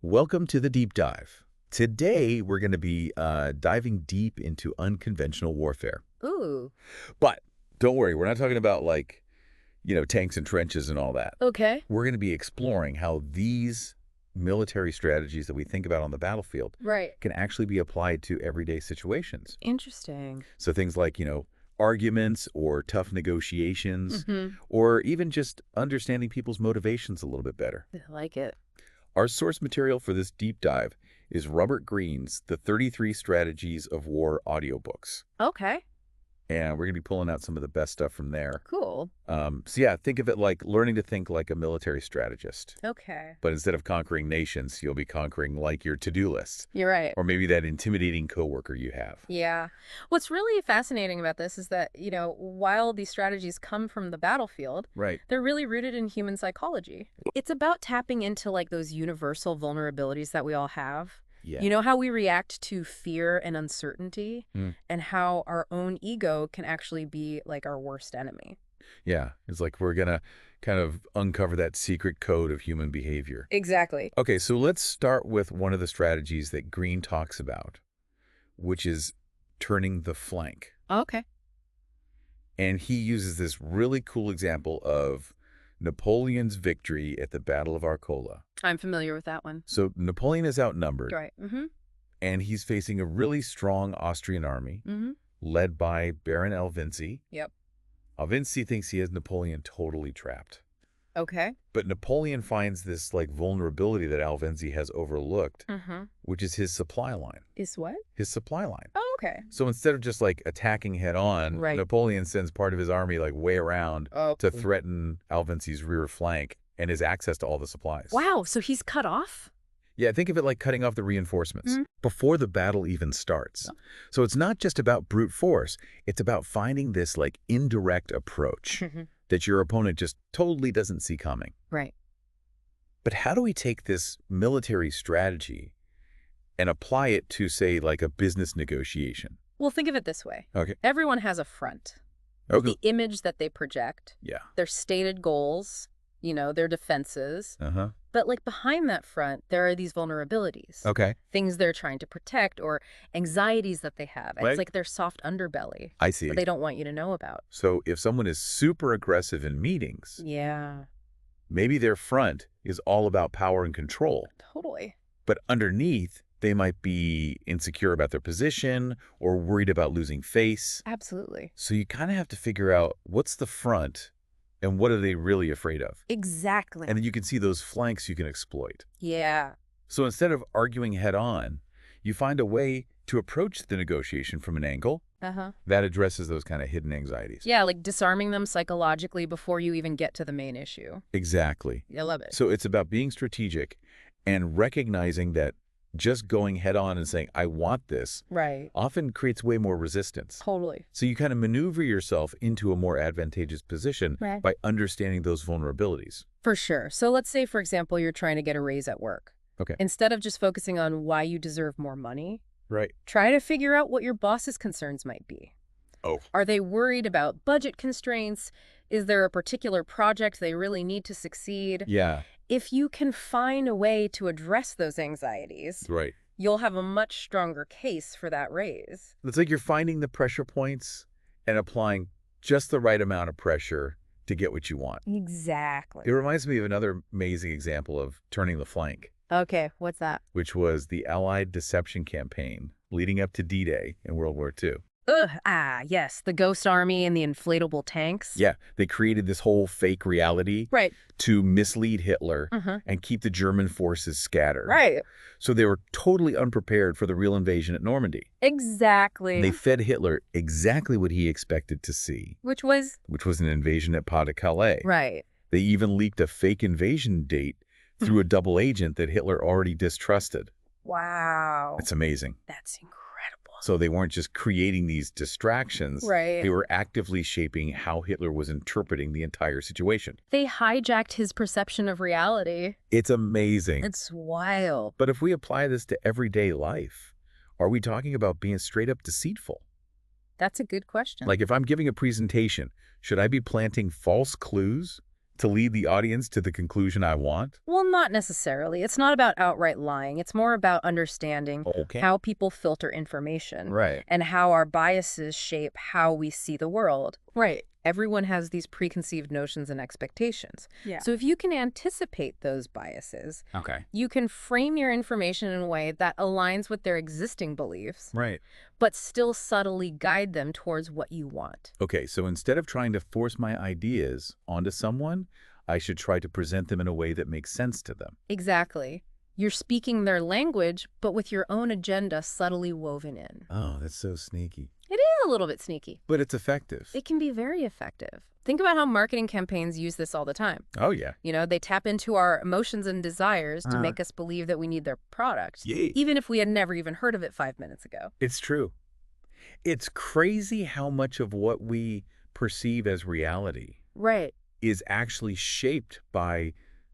Welcome to the deep dive. Today, we're going to be diving deep into unconventional warfare. Ooh, But don't worry, we're not talking about tanks and trenches and all that. okay. We're going to be exploring how these military strategies that we think about on the battlefield Right. can actually be applied to everyday situations. Interesting. So things like, arguments or tough negotiations, Mm-hmm. or even just understanding people's motivations a little bit better. I like it. Our source material for this deep dive is Robert Greene's The 33 Strategies of War audiobooks. Okay, And we're going to be pulling out some of the best stuff from there. cool. So yeah, think of it like learning to think like a military strategist. Okay. But instead of conquering nations, you'll be conquering like your to-do list. You're right. Or maybe that intimidating coworker you have. Yeah. What's really fascinating about this is that, while these strategies come from the battlefield, Right. they're really rooted in human psychology. It's about tapping into like those universal vulnerabilities that we all have. Yeah. You know how we react to fear and uncertainty, Mm. and how our own ego can actually be like our worst enemy. Yeah. It's like we're going to kind of uncover that secret code of human behavior. Exactly. Okay, so let's start with one of the strategies that Greene talks about, which is turning the flank. Okay. And he uses this really cool example of Napoleon's victory at the Battle of Arcola. I'm familiar with that one. So Napoleon is outnumbered, Right. Mm-hmm. and he's facing a really strong Austrian army Mm-hmm. led by Baron Alvinzi. Yep. Alvinzi thinks he has Napoleon totally trapped. Okay. But Napoleon finds this vulnerability that Alvinzi has overlooked, Mm-hmm. which is his supply line. Is what? His supply line. Oh, okay. So instead of just attacking head on, Right. Napoleon sends part of his army way around Oh. to threaten Alvinzi's rear flank and his access to all the supplies. Wow. So he's cut off? Yeah, think of it like cutting off the reinforcements Mhm. before the battle even starts. Yeah. So it's not just about brute force. It's about finding this indirect approach that your opponent just totally doesn't see coming. Right. But how do we take this military strategy and apply it to, say, a business negotiation? Well, think of it this way. Okay. Everyone has a front. Okay. The image that they project, Yeah. their stated goals, their defenses. Uh-huh. But behind that front, there are these vulnerabilities. Okay. Things they're trying to protect or anxieties that they have. Right. It's like their soft underbelly I see. that they don't want you to know about. So if someone is super aggressive in meetings, Yeah, maybe their front is all about power and control. totally. But underneath, they might be insecure about their position or worried about losing face. Absolutely. So you kind of have to figure out what's the front and what are they really afraid of. Exactly. And then you can see those flanks you can exploit. Yeah. So instead of arguing head on, you find a way to approach the negotiation from an angle Uh-huh. that addresses those kind of hidden anxieties. Yeah, like disarming them psychologically before you even get to the main issue. Exactly. I love it. So it's about being strategic and recognizing that just going head on and saying, I want this, Right. often creates way more resistance. Totally. So you kind of maneuver yourself into a more advantageous position Right. by understanding those vulnerabilities. For sure. So let's say, for example, you're trying to get a raise at work. Okay. Instead of just focusing on why you deserve more money, Right. try to figure out what your boss's concerns might be. Oh. Are they worried about budget constraints? Is there a particular project they really need to succeed? Yeah. If you can find a way to address those anxieties, Right. you'll have a much stronger case for that raise. It's like you're finding the pressure points and applying just the right amount of pressure to get what you want. Exactly. It reminds me of another amazing example of turning the flank, Okay, what's that? which was the Allied deception campaign leading up to D-Day in World War II. Yes, the ghost army and the inflatable tanks. Yeah, they created this whole fake reality Right. to mislead Hitler Mhm. and keep the German forces scattered. Right. So they were totally unprepared for the real invasion at Normandy. Exactly. They fed Hitler exactly what he expected to see, Which was which was an invasion at Pas-de-Calais. right. They even leaked a fake invasion date through a double agent that Hitler already distrusted. Wow. It's amazing. That's incredible. So they weren't just creating these distractions. Right. They were actively shaping how Hitler was interpreting the entire situation. They hijacked his perception of reality. It's amazing. It's wild. But if we apply this to everyday life, are we talking about being straight up deceitful? That's a good question. Like if I'm giving a presentation, should I be planting false clues to lead the audience to the conclusion I want? Well, not necessarily. It's not about outright lying. It's more about understanding Okay. how people filter information Right. and how our biases shape how we see the world. Right. Everyone has these preconceived notions and expectations. Yeah. So if you can anticipate those biases, Okay. you can frame your information in a way that aligns with their existing beliefs, Right. but still subtly guide them towards what you want. Okay, so instead of trying to force my ideas onto someone, I should try to present them in a way that makes sense to them. Exactly. You're speaking their language, but with your own agenda subtly woven in. Oh, that's so sneaky. It is a little bit sneaky. But it's effective. It can be very effective. Think about how marketing campaigns use this all the time. Oh, yeah. You know, they tap into our emotions and desires to make us believe that we need their product, Yay. even if we had never even heard of it 5 minutes ago. It's true. It's crazy how much of what we perceive as reality Right. is actually shaped by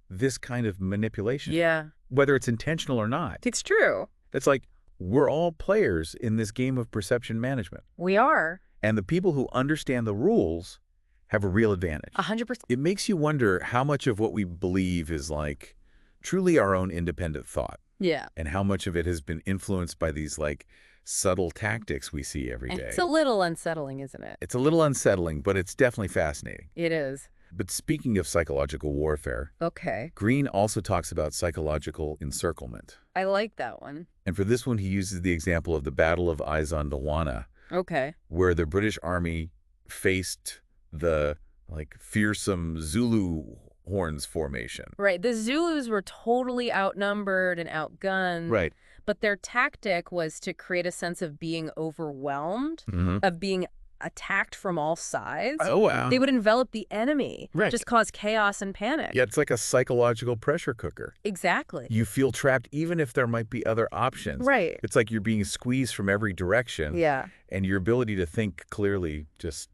this kind of manipulation. Yeah. Whether it's intentional or not. It's true. It's like we're all players in this game of perception management. We are. And the people who understand the rules have a real advantage. 100%. It makes you wonder how much of what we believe is like truly our own independent thought Yeah. and how much of it has been influenced by these like subtle tactics we see every day. It's a little unsettling, isn't it? It's a little unsettling, but it's definitely fascinating. It is. But speaking of psychological warfare, Okay. Greene also talks about psychological encirclement. I like that one. And for this one, he uses the example of the Battle of Izandawana, Okay. where the British Army faced the like fearsome Zulu horns formation. Right. The Zulus were totally outnumbered and outgunned. Right. But their tactic was to create a sense of being overwhelmed, Mm-hmm. of being attacked from all sides. Oh, wow. They would envelop the enemy, Right. just cause chaos and panic. Yeah, it's like a psychological pressure cooker. Exactly. You feel trapped even if there might be other options. Right. It's like you're being squeezed from every direction. Yeah. And your ability to think clearly just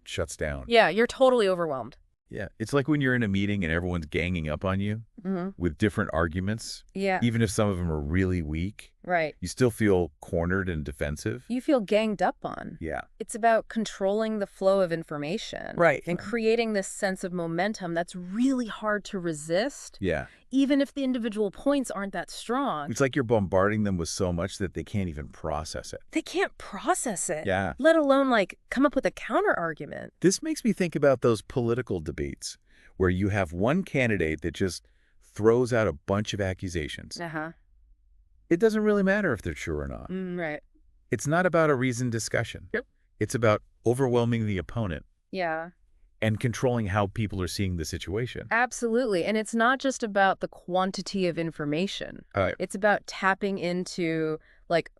shuts down. Yeah, you're totally overwhelmed. Yeah. It's like when you're in a meeting and everyone's ganging up on you Mm-hmm. with different arguments, Yeah. even if some of them are really weak, Right. you still feel cornered and defensive. You feel ganged up on. Yeah. It's about controlling the flow of information. Right. And creating this sense of momentum that's really hard to resist, Yeah. even if the individual points aren't that strong. It's like you're bombarding them with so much that they can't even process it. They can't process it. Yeah. Let alone, like, come up with a counter argument. This makes me think about those political debates where you have one candidate that just throws out a bunch of accusations. Uh-huh. It doesn't really matter if they're true or not. Right. It's not about a reasoned discussion. Yep. It's about overwhelming the opponent Yeah. and controlling how people are seeing the situation. Absolutely. And it's not just about the quantity of information. It's about tapping into, like,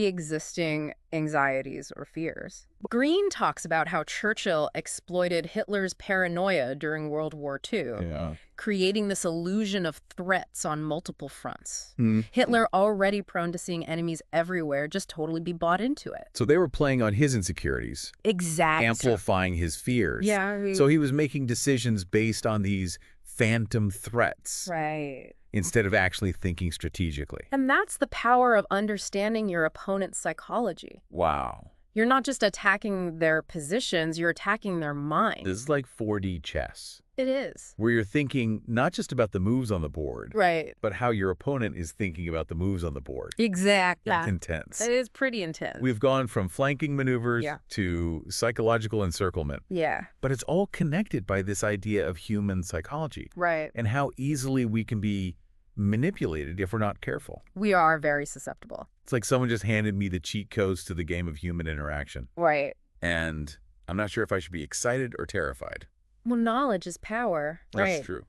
pre-existing anxieties or fears. Greene talks about how Churchill exploited Hitler's paranoia during World War II, Yeah. creating this illusion of threats on multiple fronts. Hmm. Hitler, already prone to seeing enemies everywhere, just totally be bought into it. So they were playing on his insecurities, Exactly. amplifying his fears. Yeah. So he was making decisions based on these phantom threats Right. instead of actually thinking strategically. And that's the power of understanding your opponent's psychology. Wow. You're not just attacking their positions, you're attacking their mind. This is like 4D chess, It is. where you're thinking not just about the moves on the board, Right. but how your opponent is thinking about the moves on the board. Exactly. That's intense. It is pretty intense. We've gone from flanking maneuvers Yeah. to psychological encirclement, Yeah. but it's all connected by this idea of human psychology Right. and how easily we can be manipulated if we're not careful. We are very susceptible. It's like someone just handed me the cheat codes to the game of human interaction, Right. and I'm not sure if I should be excited or terrified. Well, knowledge is power. That's right. true.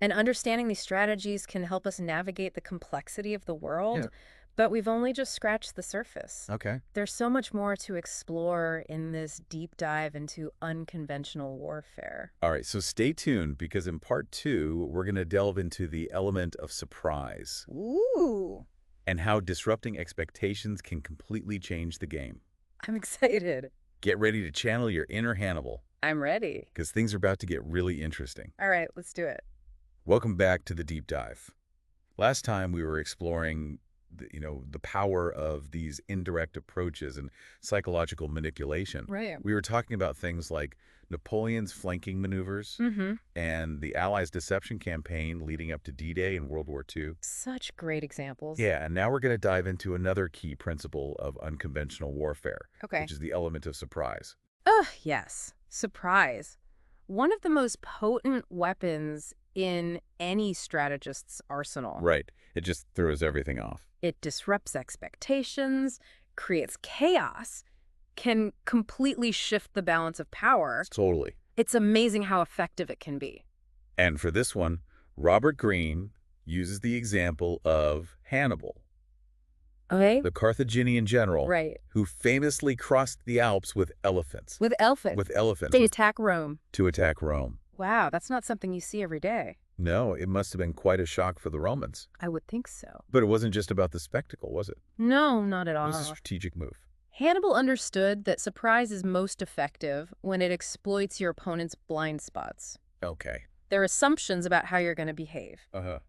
And understanding these strategies can help us navigate the complexity of the world. Yeah. But we've only just scratched the surface. Okay. There's so much more to explore in this deep dive into unconventional warfare. All right, so stay tuned because in part 2, we're going to delve into the element of surprise Ooh. and how disrupting expectations can completely change the game. I'm excited. Get ready to channel your inner Hannibal I'm ready. because things are about to get really interesting. All right, let's do it. Welcome back to the deep dive. Last time we were exploring the power of these indirect approaches and psychological manipulation. Right. We were talking about things like Napoleon's flanking maneuvers and the Allies' deception campaign leading up to D-Day in World War II. Such great examples. Yeah, and now we're going to dive into another key principle of unconventional warfare, which is the element of surprise. Yes. Surprise. One of the most potent weapons in any strategist's arsenal. Right. It just throws everything off. It disrupts expectations, creates chaos, can completely shift the balance of power. Totally. It's amazing how effective it can be. And for this one, Robert Greene uses the example of Hannibal, Okay? the Carthaginian general, Right. who famously crossed the Alps with elephants. With elephants. With elephants. They attack Rome. To attack Rome. Wow, that's not something you see every day. No, it must have been quite a shock for the Romans. I would think so. But it wasn't just about the spectacle, was it? No, not at It all. was a strategic move. Hannibal understood that surprise is most effective when it exploits your opponent's blind spots. Okay. Their assumptions about how you're going to behave.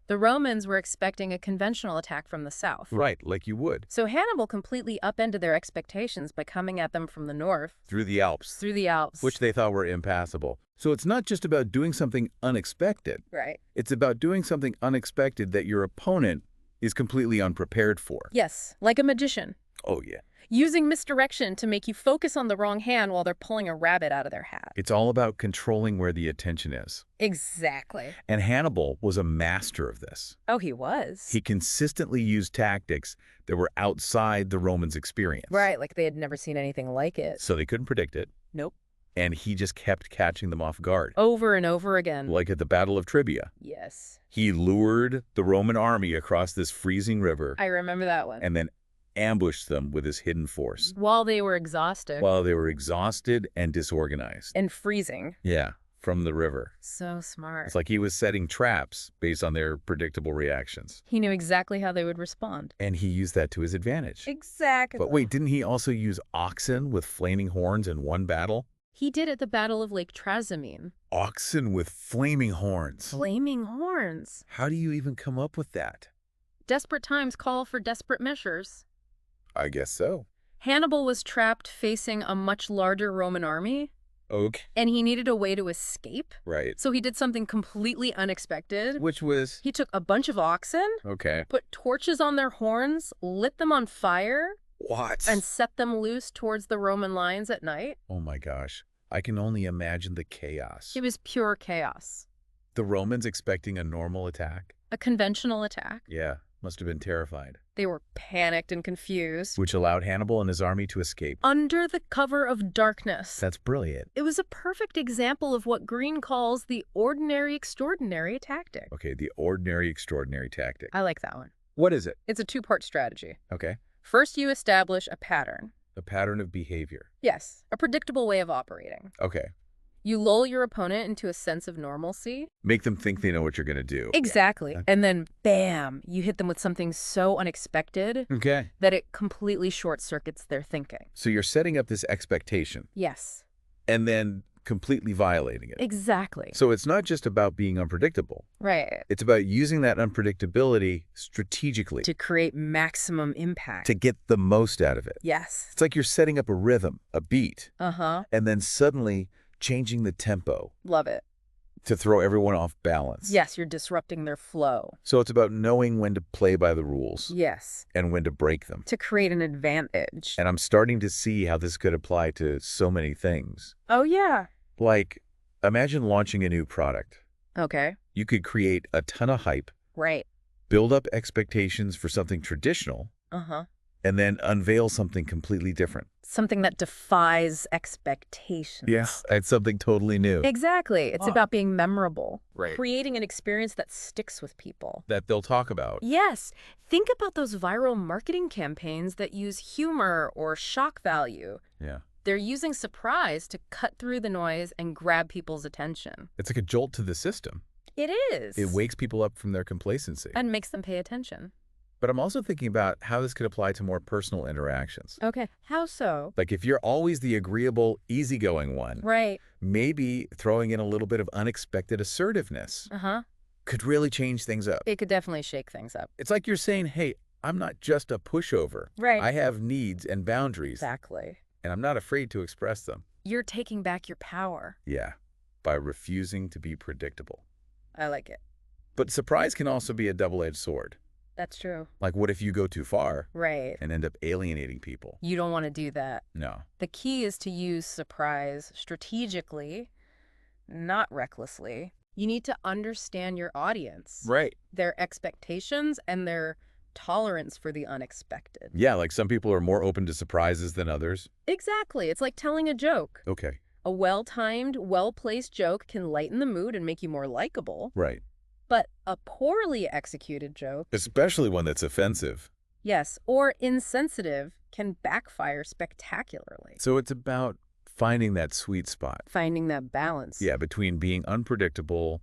The Romans were expecting a conventional attack from the south. Right, like you would. So Hannibal completely upended their expectations by coming at them from the north. Through the Alps. Through the Alps. Which they thought were impassable. So it's not just about doing something unexpected. Right. It's about doing something unexpected that your opponent is completely unprepared for. Yes, like a magician. Oh, yeah. Using misdirection to make you focus on the wrong hand while they're pulling a rabbit out of their hat. It's all about controlling where the attention is. Exactly. And Hannibal was a master of this. Oh, he was. He consistently used tactics that were outside the Romans' experience. Right, like they had never seen anything like it. So they couldn't predict it. Nope. And he just kept catching them off guard. Over and over again. Like at the Battle of Trivia. Yes. He lured the Roman army across this freezing river. I remember that one. And then ambushed them with his hidden force. While they were exhausted. While they were exhausted and disorganized. And freezing. Yeah, from the river. So smart. It's like he was setting traps based on their predictable reactions. He knew exactly how they would respond. And he used that to his advantage. Exactly. But wait, didn't he also use oxen with flaming horns in one battle? He did at the Battle of Lake Trasimene. Oxen with flaming horns. Flaming horns. How do you even come up with that? Desperate times call for desperate measures. I guess so. Hannibal was trapped facing a much larger Roman army. Okay. And he needed a way to escape. Right. So he did something completely unexpected. Which was? He took a bunch of oxen. Okay. Put torches on their horns, lit them on fire. What? And set them loose towards the Roman lines at night. Oh my gosh. I can only imagine the chaos. It was pure chaos. The Romans expecting a normal attack? A conventional attack. Yeah. Must have been terrified. They were panicked and confused. Which allowed Hannibal and his army to escape. Under the cover of darkness. That's brilliant. It was a perfect example of what Greene calls the ordinary extraordinary tactic. Okay, the ordinary extraordinary tactic. I like that one. What is it? It's a two-part strategy. Okay. First, you establish a pattern. A pattern of behavior. Yes, a predictable way of operating. Okay. You lull your opponent into a sense of normalcy. Make them think they know what you're going to do. Exactly. Okay. And then, bam, you hit them with something so unexpected Okay. that it completely short-circuits their thinking. So you're setting up this expectation. Yes. And then completely violating it. Exactly. So it's not just about being unpredictable. Right. It's about using that unpredictability strategically. To create maximum impact. To get the most out of it. Yes. It's like you're setting up a rhythm, a beat. Uh-huh. And then suddenly changing the tempo. Love it. To throw everyone off balance. Yes, you're disrupting their flow. So it's about knowing when to play by the rules. Yes. And when to break them. To create an advantage. And I'm starting to see how this could apply to so many things. Oh, yeah. Like, imagine launching a new product. Okay. You could create a ton of hype. Right. Build up expectations for something traditional. Uh-huh. And then unveil something completely different. Something that defies expectations. Yeah, it's something totally new. Exactly. It's about being memorable. Right. Creating an experience that sticks with people. That they'll talk about. Yes. Think about those viral marketing campaigns that use humor or shock value. Yeah. They're using surprise to cut through the noise and grab people's attention. It's like a jolt to the system. It is. It wakes people up from their complacency. And makes them pay attention. But I'm also thinking about how this could apply to more personal interactions. Okay. How so? Like if you're always the agreeable, easygoing one, Right. maybe throwing in a little bit of unexpected assertiveness Uh-huh. could really change things up. It could definitely shake things up. It's like you're saying, hey, I'm not just a pushover. Right. I have needs and boundaries, Exactly. and I'm not afraid to express them. You're taking back your power. Yeah, by refusing to be predictable. I like it. But surprise can also be a double-edged sword. That's true. Like, what if you go too far Right. and end up alienating people? You don't want to do that. No. The key is to use surprise strategically, not recklessly. You need to understand your audience, Right. their expectations, and their tolerance for the unexpected. Yeah, like some people are more open to surprises than others. Exactly. It's like telling a joke. Okay. A well-timed, well-placed joke can lighten the mood and make you more likable. Right. But a poorly executed joke, Especially one that's offensive. yes, or insensitive, can backfire spectacularly. So it's about finding that sweet spot. Finding that balance. Yeah, between being unpredictable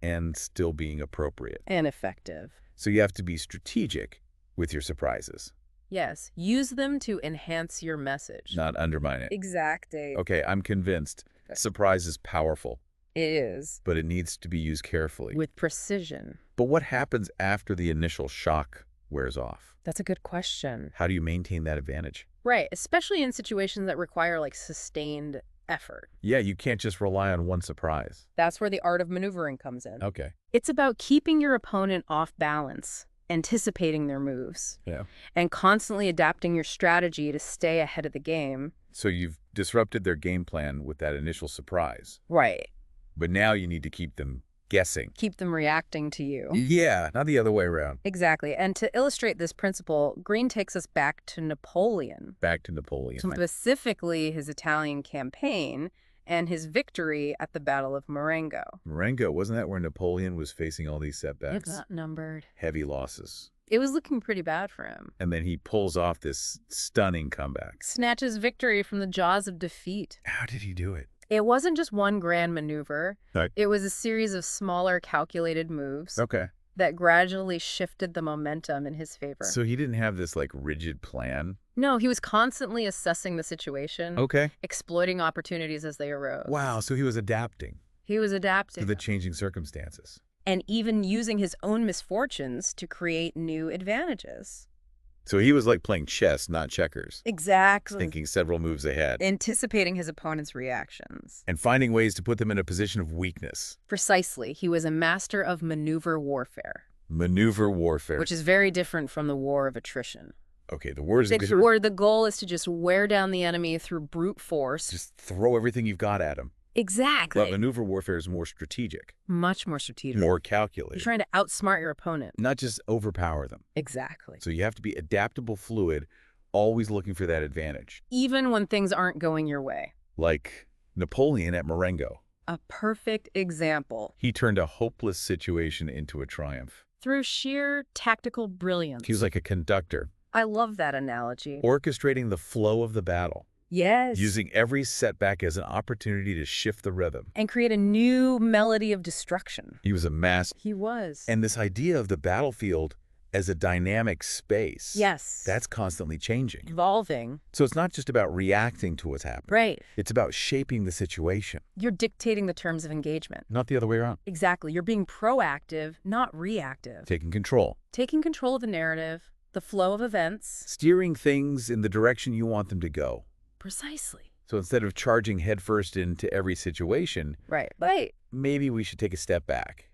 and still being appropriate. And effective. So you have to be strategic with your surprises, Yes, use them to enhance your message. not undermine it. Exactly. Okay, I'm convinced. Surprise is powerful, It is. but it needs to be used carefully. With precision. But what happens after the initial shock wears off? That's a good question. How do you maintain that advantage? Right, especially in situations that require like sustained effort. Yeah, you can't just rely on one surprise. That's where the art of maneuvering comes in. Okay. It's about keeping your opponent off balance, anticipating their moves, Yeah. and constantly adapting your strategy to stay ahead of the game. So you've disrupted their game plan with that initial surprise, Right. but now you need to keep them guessing. Keep them reacting to you. Yeah, not the other way around. Exactly. And to illustrate this principle, Greene takes us back to Napoleon, Back to Napoleon. specifically his Italian campaign and his victory at the Battle of Marengo. Marengo, wasn't that where Napoleon was facing all these setbacks? It got numbered. Heavy losses. It was looking pretty bad for him. And then he pulls off this stunning comeback. Snatches victory from the jaws of defeat. How did he do it? It wasn't just one grand maneuver. Right. It was a series of smaller, calculated moves Okay. that gradually shifted the momentum in his favor. So he didn't have this like rigid plan? No, he was constantly assessing the situation, Okay. exploiting opportunities as they arose. Wow, so he was adapting He was to adapting the changing circumstances. and even using his own misfortunes to create new advantages. So he was like playing chess, not checkers. Exactly. Thinking several moves ahead. Anticipating his opponent's reactions. And finding ways to put them in a position of weakness. Precisely. He was a master of maneuver warfare, Maneuver warfare. which is very different from the war of attrition. Okay, the word is Where the goal is to just wear down the enemy through brute force. just throw everything you've got at him. Exactly. But maneuver warfare is more strategic, Much more strategic. more You're calculated, trying to outsmart your opponent. not just overpower them. Exactly. So you have to be adaptable, fluid, always looking for that advantage. Even when things aren't going your way. Like Napoleon at Marengo. A perfect example. He turned a hopeless situation into a triumph. Through sheer tactical brilliance. He was like a conductor, I love that analogy. orchestrating the flow of the battle, Yes. using every setback as an opportunity to shift the rhythm. And create a new melody of destruction. He was a master. He was. And this idea of the battlefield as a dynamic space, Yes. that's constantly changing. evolving. So it's not just about reacting to what's happening. Right. It's about shaping the situation, You're dictating the terms of engagement. not the other way around. Exactly. You're being proactive, not reactive. Taking control, Taking control of the narrative, the flow of events. steering things in the direction you want them to go. Precisely. So instead of charging headfirst into every situation, Right. maybe we should take a step back.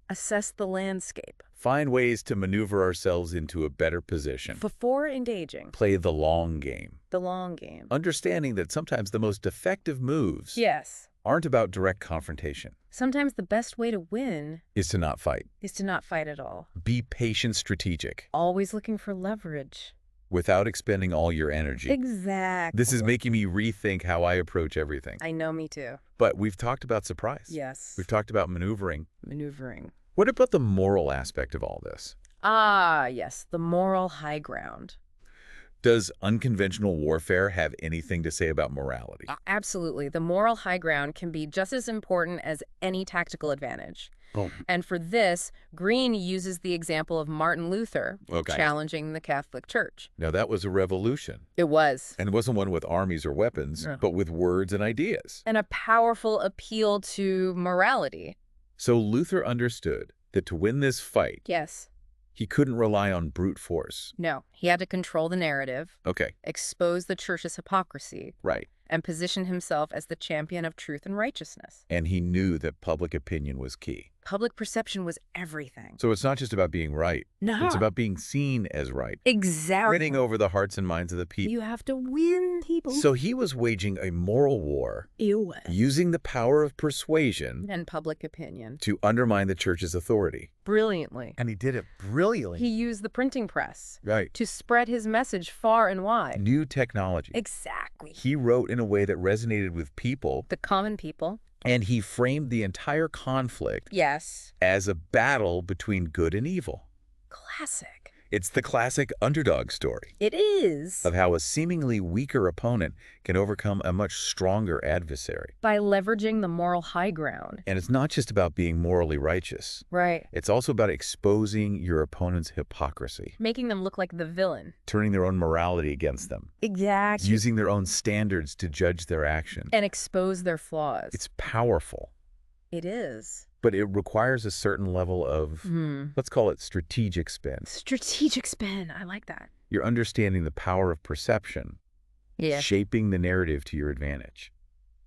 Assess the landscape. Find ways to maneuver ourselves into a better position. Before engaging. Play the long game. The long game. Understanding that sometimes the most effective moves Yes. aren't about direct confrontation. Sometimes the best way to win Is to not fight. is to not fight at all. Be patient, strategic, Always looking for leverage. without expending all your energy. Exactly. This is making me rethink how I approach everything. I know, me too. But we've talked about surprise. Yes. We've talked about maneuvering. Maneuvering. What about the moral aspect of all this? Ah, yes. The moral high ground. Does unconventional warfare have anything to say about morality? Absolutely. The moral high ground can be just as important as any tactical advantage. Oh. And for this, Greene uses the example of Martin Luther Okay. challenging the Catholic Church. Now, that was a revolution. It was. And it wasn't one with armies or weapons, No. but with words and ideas. And a powerful appeal to morality. So Luther understood that to win this fight, Yes. He couldn't rely on brute force. No, he had to control the narrative, Okay. expose the church's hypocrisy, Right. and position himself as the champion of truth and righteousness. And he knew that public opinion was key. Public perception was everything. So it's not just about being right. No. It's about being seen as right. Exactly. Winning over the hearts and minds of the people. You have to win people. So he was waging a moral war, using the power of persuasion And public opinion. to undermine the church's authority. Brilliantly. And he did it brilliantly. He used the printing press. Right. To spread his message far and wide. New technology. Exactly. He wrote in a way that resonated with people. The common people. And he framed the entire conflict Yes. as a battle between good and evil. Classic. It's the classic underdog story It is. of how a seemingly weaker opponent can overcome a much stronger adversary. By leveraging the moral high ground. And it's not just about being morally righteous. Right. It's also about exposing your opponent's hypocrisy, Making them look like the villain. turning their own morality against them, Exactly. using their own standards to judge their actions. And expose their flaws. It's powerful, It is. but it requires a certain level of, let's call it strategic spin. Strategic spin. I like that. You're understanding the power of perception, shaping the narrative to your advantage.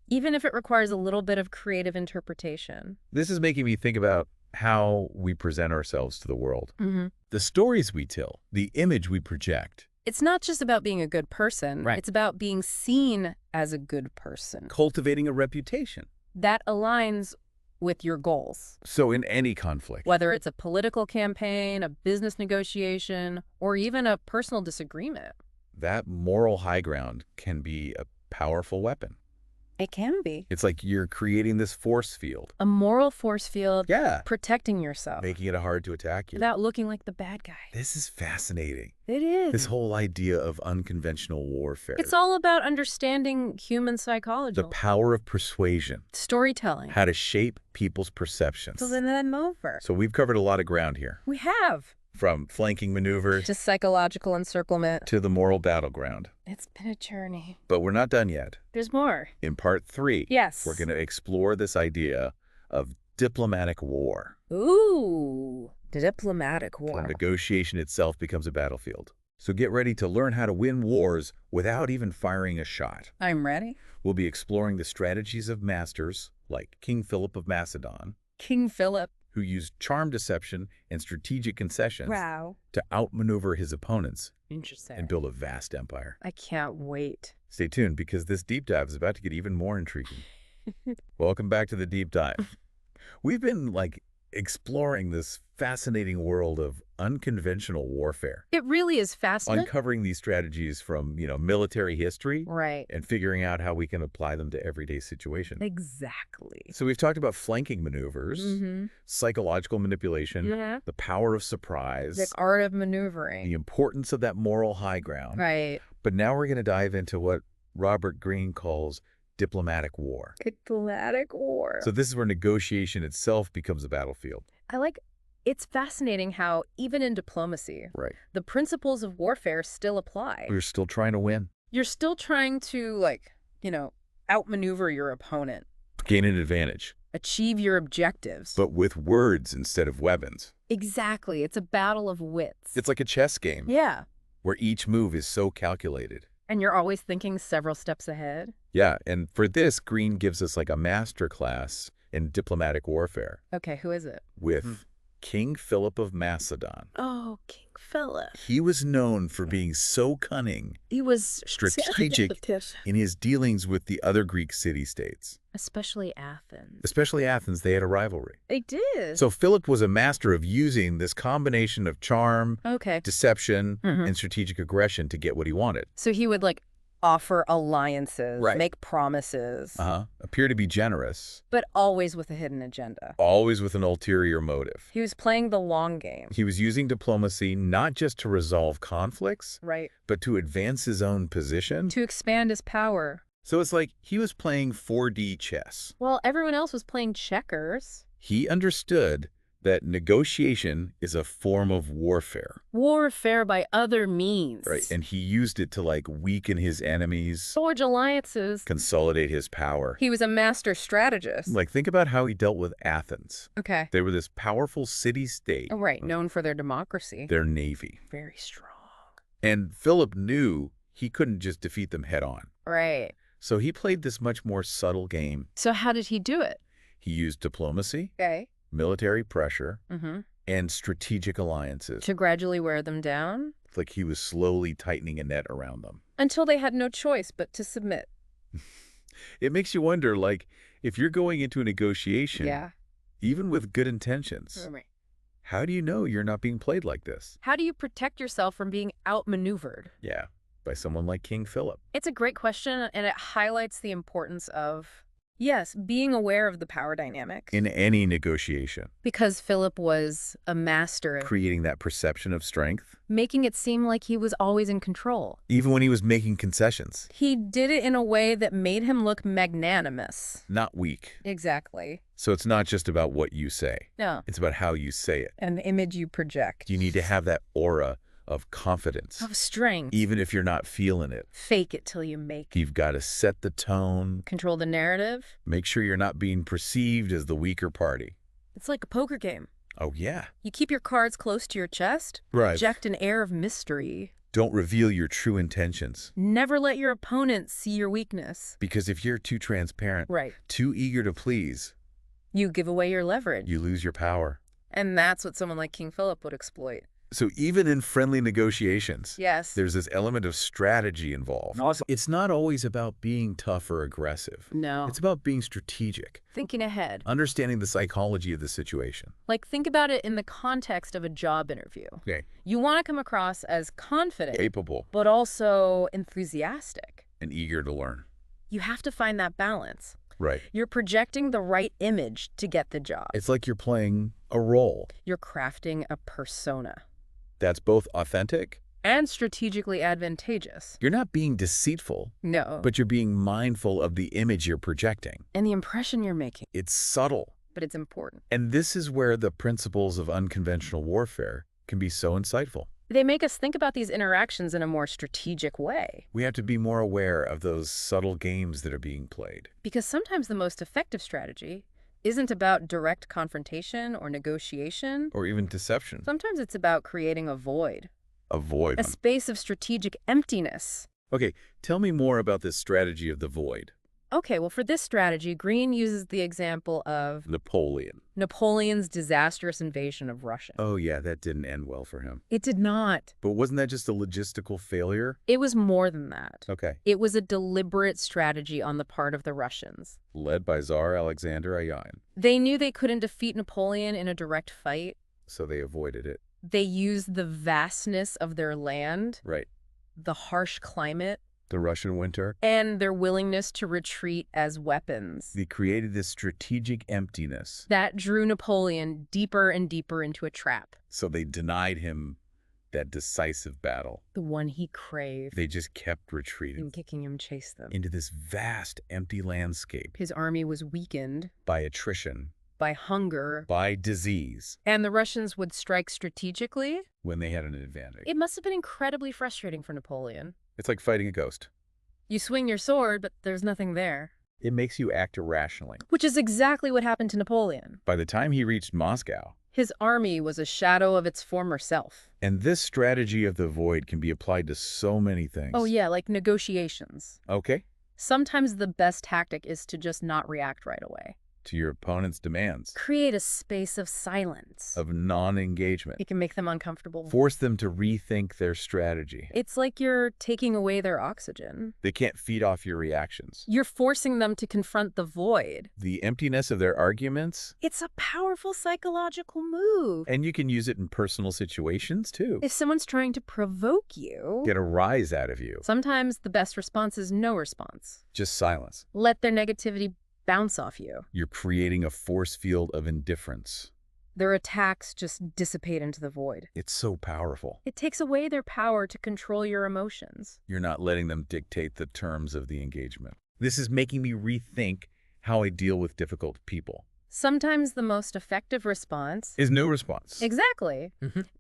Even if it requires a little bit of creative interpretation. This is making me think about how we present ourselves to the world. The stories we tell, the image we project. It's not just about being a good person. Right. It's about being seen as a good person. Cultivating a reputation. That aligns with your goals. So in any conflict. Whether it's a political campaign, a business negotiation, or even a personal disagreement. That moral high ground can be a powerful weapon. It can be. It's like you're creating this force field. A moral force field. Yeah. Protecting yourself. Making it hard to attack you. Without looking like the bad guy. This is fascinating. It is. This whole idea of unconventional warfare. It's all about understanding human psychology. The power of persuasion. Storytelling. How to shape people's perceptions. So then I'm over. So we've covered a lot of ground here. We have. From flanking maneuvers To psychological encirclement. to the moral battleground. It's been a journey. But we're not done yet. There's more. In part 3, Yes. we're going to explore this idea of diplomatic war. Ooh. Diplomatic Where war. negotiation itself becomes a battlefield. So get ready to learn how to win wars without even firing a shot. I'm ready. We'll be exploring the strategies of masters like King Philip of Macedon, King Philip. who used charm deception and strategic concessions Wow. to outmaneuver his opponents Interesting. and build a vast empire. I can't wait. Stay tuned because this deep dive is about to get even more intriguing. Welcome back to the deep dive. We've been exploring this fascinating world of unconventional warfare, It really is fascinating. uncovering these strategies from, military history Right. and figuring out how we can apply them to everyday situations. Exactly. So we've talked about flanking maneuvers, psychological manipulation, Yeah. the power of surprise, The art of maneuvering. the importance of that moral high ground. Right. But now we're going to dive into what Robert Greene calls diplomatic war. Diplomatic war. So this is where negotiation itself becomes a battlefield. It's fascinating how, even in diplomacy, Right. the principles of warfare still apply. We're still trying to win. You're still trying to, outmaneuver your opponent, Gain an advantage. achieve your objectives. But with words instead of weapons. Exactly. It's a battle of wits. It's like a chess game Yeah. where each move is so calculated. And you're always thinking several steps ahead. Yeah, and for this, Greene gives us a master class in diplomatic warfare Okay, who is it? with King Philip of Macedon. Oh, King Philip. He was known for being so cunning, He was strategic in his dealings with the other Greek city-states. Especially Athens. Especially Athens, they had a rivalry. They did. So Philip was a master of using this combination of charm, Okay. deception, and strategic aggression to get what he wanted. So he would offer alliances, Right. make promises, Appear to be generous, but always with a hidden agenda. always with an ulterior motive. He was playing the long game. He was using diplomacy not just to resolve conflicts, Right. but to advance his own position. To expand his power. So it's like he was playing 4D chess. Well, everyone else was playing checkers. He understood that negotiation is a form of warfare. Warfare by other means. Right, and he used it to, like, weaken his enemies, Forge alliances. consolidate his power. He was a master strategist. Like, think about how he dealt with Athens. Okay. They were this powerful city-state. Oh, right, known for their democracy. Their navy. Very strong. And Philip knew he couldn't just defeat them head-on. Right. So he played this much more subtle game. So how did he do it? He used diplomacy, Okay. military pressure, Mm-hmm. and strategic alliances. To gradually wear them down? Like he was slowly tightening a net around them. Until they had no choice but to submit. It makes you wonder, like, if you're going into a negotiation, Yeah. even with good intentions, Right. how do you know you're not being played like this? How do you protect yourself from being outmaneuvered? Yeah, by someone like King Philip. It's a great question, and it highlights the importance of, yes, being aware of the power dynamics. In any negotiation, Because Philip was a master at creating that perception of strength, making it seem like he was always in control. even when he was making concessions. He did it in a way that made him look magnanimous. Not weak. Exactly. So it's not just about what you say. No. It's about how you say it. An image you project. You need to have that aura of confidence, Of strength. even if you're not feeling it. Fake it till you make it. You've got to set the tone, Control the narrative. make sure you're not being perceived as the weaker party. It's like a poker game. Oh, yeah. You keep your cards close to your chest. Right. Project an air of mystery. Don't reveal your true intentions. Never let your opponent see your weakness. Because if you're too transparent, Right. too eager to please, You give away your leverage. you lose your power. And that's what someone like King Philip would exploit. So even in friendly negotiations, Yes. there's this element of strategy involved. Also, It's not always about being tough or aggressive. No. It's about being strategic, Thinking ahead. understanding the psychology of the situation. Like, think about it in the context of a job interview. Okay. You want to come across as confident, Capable but also enthusiastic. and eager to learn. You have to find that balance. Right. You're projecting the right image to get the job. It's like you're playing a role You're crafting a persona. that's both authentic. And strategically advantageous. You're not being deceitful, No. but you're being mindful of the image you're projecting. And the impression you're making. It's subtle. But it's important. And this is where the principles of unconventional warfare can be so insightful. They make us think about these interactions in a more strategic way. We have to be more aware of those subtle games that are being played. Because sometimes the most effective strategy isn't about direct confrontation or negotiation. Or even deception. Sometimes it's about creating a void, A void. a space of strategic emptiness. Okay, tell me more about this strategy of the void. Okay, well, for this strategy, Greene uses the example of Napoleon. Napoleon's disastrous invasion of Russia. Oh yeah, that didn't end well for him. It did not. But wasn't that just a logistical failure? It was more than that. Okay. It was a deliberate strategy on the part of the Russians. Led by Tsar Alexander Ion. They knew they couldn't defeat Napoleon in a direct fight. So they avoided it. They used the vastness of their land, Right. the harsh climate, The Russian winter. and their willingness to retreat as weapons. They created this strategic emptiness. That drew Napoleon deeper and deeper into a trap, So they denied him that decisive battle. the one he craved, They just kept retreating and kicking him chased them. into this vast, empty landscape His army was weakened by attrition, by hunger, by disease, and the Russians would strike strategically. when they had an advantage. It must have been incredibly frustrating for Napoleon. It's like fighting a ghost. You swing your sword, but there's nothing there. It makes you act irrationally. Which is exactly what happened to Napoleon. By the time he reached Moscow, His army was a shadow of its former self. and this strategy of the void can be applied to so many things. Oh yeah, like negotiations. Okay. Sometimes the best tactic is to just not react right away. To your opponent's demands Create a space of silence. of non-engagement. It can make them uncomfortable. Force them to rethink their strategy. It's like you're taking away their oxygen. They can't feed off your reactions. You're forcing them to confront the void. The emptiness of their arguments, It's a powerful psychological move. and you can use it in personal situations too. If someone's trying to provoke you, Get a rise out of you. sometimes the best response is no response. Just silence. Let their negativity bounce off you. You're creating a force field of indifference. Their attacks just dissipate into the void. It's so powerful. It takes away their power to control your emotions. You're not letting them dictate the terms of the engagement. This is making me rethink how I deal with difficult people. Sometimes the most effective response is no response. Exactly.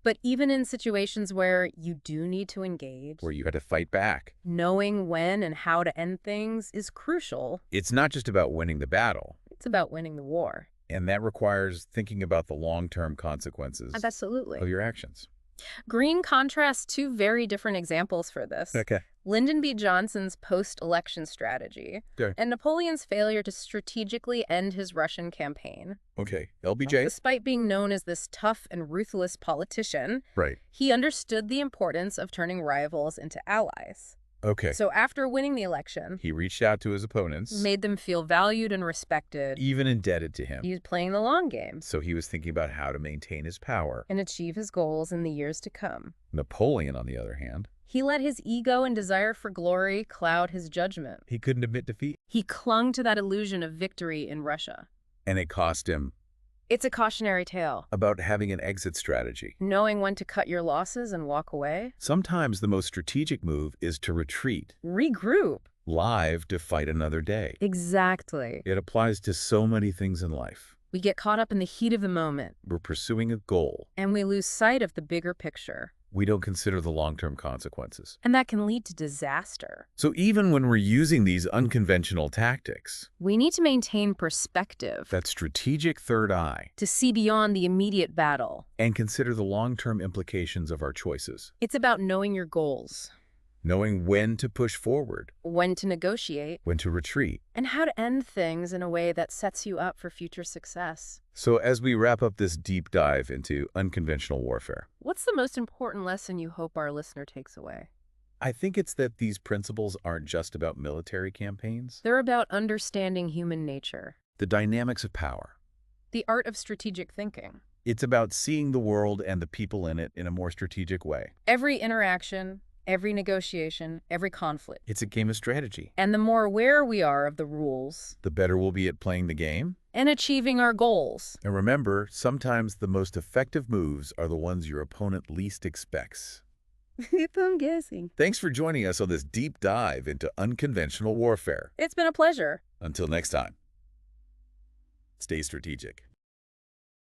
But even in situations where you do need to engage, Where you had to fight back. knowing when and how to end things is crucial. It's not just about winning the battle. It's about winning the war. And that requires thinking about the long-term consequences Absolutely. of your actions. Greene contrasts two very different examples for this. Okay. Lyndon B. Johnson's post-election strategy and Napoleon's failure to strategically end his Russian campaign. Okay. LBJ. Despite being known as this tough and ruthless politician, Right. he understood the importance of turning rivals into allies. Okay. So after winning the election, He reached out to his opponents. made them feel valued and respected. Even indebted to him. He was playing the long game So he was thinking about how to maintain his power. and achieve his goals in the years to come. Napoleon, on the other hand, He let his ego and desire for glory cloud his judgment. he couldn't admit defeat. He clung to that illusion of victory in Russia. And it cost him It's a cautionary tale. about having an exit strategy. Knowing when to cut your losses and walk away. Sometimes the most strategic move is to retreat, Regroup. live to fight another day. Exactly. It applies to so many things in life. We get caught up in the heat of the moment, We're pursuing a goal. and we lose sight of the bigger picture. We don't consider the long-term consequences. And that can lead to disaster. So even when we're using these unconventional tactics, We need to maintain perspective that strategic third eye, to see beyond the immediate battle. and consider the long-term implications of our choices. It's about knowing your goals, Knowing when to push forward, when to negotiate, when to retreat. and how to end things in a way that sets you up for future success. So as we wrap up this deep dive into unconventional warfare, What's the most important lesson you hope our listener takes away? I think it's that these principles aren't just about military campaigns. They're about understanding human nature, The dynamics of power. the art of strategic thinking. It's about seeing the world and the people in it in a more strategic way. Every interaction, every negotiation, every conflict. It's a game of strategy. And the more aware we are of the rules The better we'll be at playing the game. and achieving our goals. And remember, sometimes the most effective moves are the ones your opponent least expects. If I'm guessing. Thanks for joining us on this deep dive into unconventional warfare. It's been a pleasure. Until next time, stay strategic.